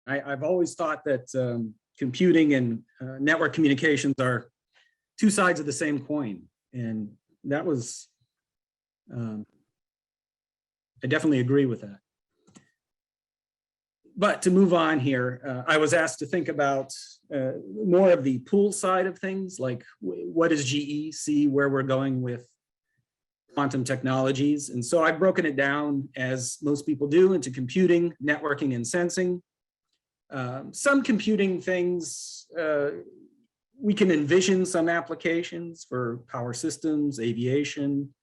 I've always thought that computing and network communications are two sides of the same coin. And that was, I definitely agree with that. But to move on here, I was asked to think about more of the pool side of things, like what is QED-C, where we're going with quantum technologies. And so I've broken it down, as most people do, into computing, networking, and sensing. Some computing things, we can envision some applications for power systems, aviation,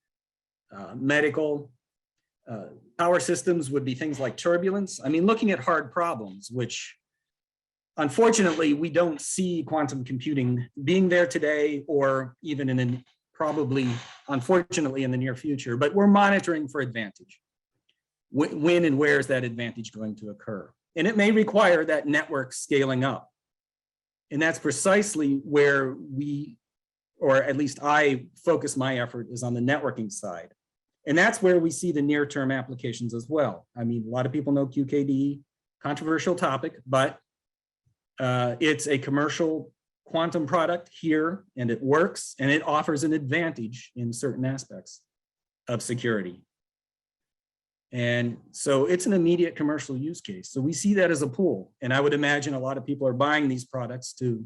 medical. Power systems would be things like turbulence. I mean, looking at hard problems, which unfortunately we don't see quantum computing being there today, or even in probably, unfortunately, in the near future, but we're monitoring for advantage. When and where is that advantage going to occur? And it may require that network scaling up. And that's precisely where we, or at least I, focus my effort, is on the networking side. And that's where we see the near-term applications as well. I mean, a lot of people know QKD, controversial topic, but it's a commercial quantum product here, and it works, and it offers an advantage in certain aspects of security. And so it's an immediate commercial use case. So we see that as a pool. And I would imagine a lot of people are buying these products to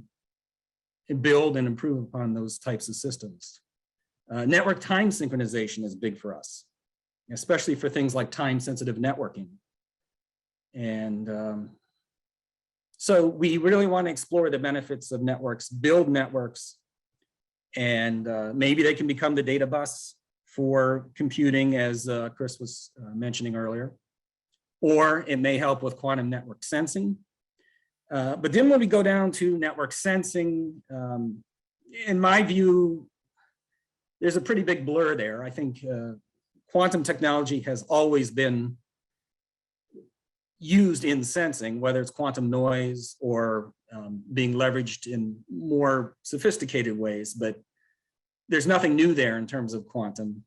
build and improve upon those types of systems. Network time synchronization is big for us, especially for things like time-sensitive networking. And so we really want to explore the benefits of networks, build networks, and maybe they can become the data bus for computing, as Chris was mentioning earlier, or it may help with quantum network sensing. But then when we go down to network sensing, in my view, there's a pretty big blur there. I think quantum technology has always been used in sensing, whether it's quantum noise or being leveraged in more sophisticated ways, but there's nothing new there in terms of quantum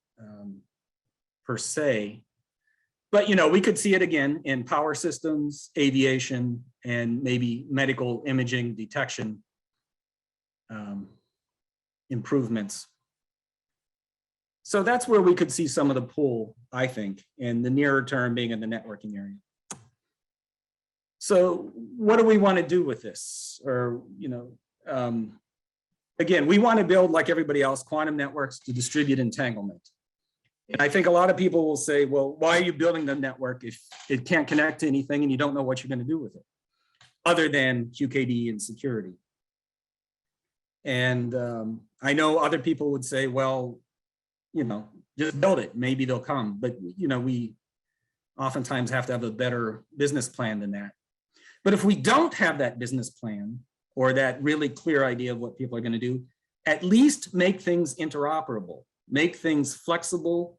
per se. But, you know, we could see it again in power systems, aviation, and maybe medical imaging detection improvements. So that's where we could see some of the pull, I think, in the nearer term being in the networking area. So what do we want to do with this? Or, you know, again, we want to build, like everybody else, quantum networks to distribute entanglement. And I think a lot of people will say, well, why are you building the network if it can't connect to anything and you don't know what you're going to do with it, other than QKD and security? And I know other people would say, well, you know, just build it, maybe they'll come. But, you know, we oftentimes have to have a better business plan than that. But if we don't have that business plan, or that really clear idea of what people are going to do, at least make things interoperable, make things flexible,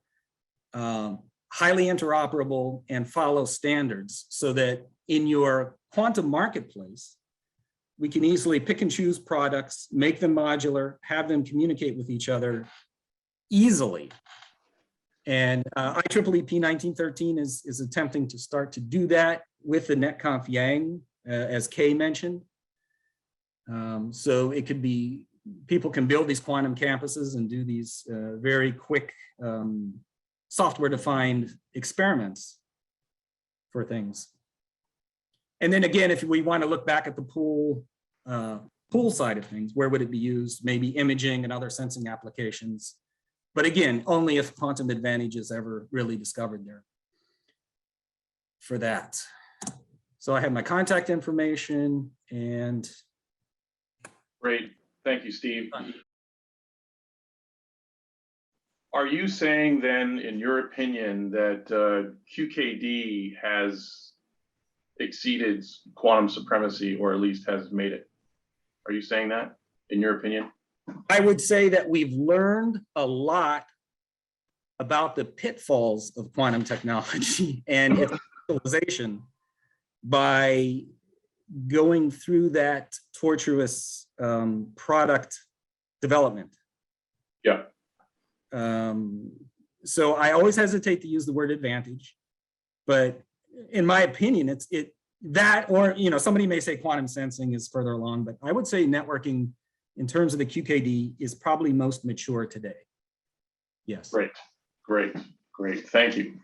highly interoperable, and follow standards, so that in your quantum marketplace, we can easily pick and choose products, make them modular, have them communicate with each other easily. And IEEE P1913 is attempting to start to do that with the NetConf Yang, as Kay mentioned. So it could be, people can build these quantum campuses and do these very quick software-defined experiments for things. And then again, if we want to look back at the pool side of things, where would it be used? Maybe imaging and other sensing applications. But again, only if quantum advantage is ever really discovered there for that. So I have my contact information and. Great, thank you, Steve. Are you saying then, in your opinion, that QKD has exceeded quantum supremacy, or at least has made it? Are you saying that, in your opinion? I would say that we've learned a lot about the pitfalls of quantum technology and its utilization by going through that tortuous product development. Yeah. So I always hesitate to use the word advantage, but in my opinion, that, or, you know, somebody may say quantum sensing is further along, but I would say networking in terms of the QKD is probably most mature today. Yes. Great, great, great. Thank you.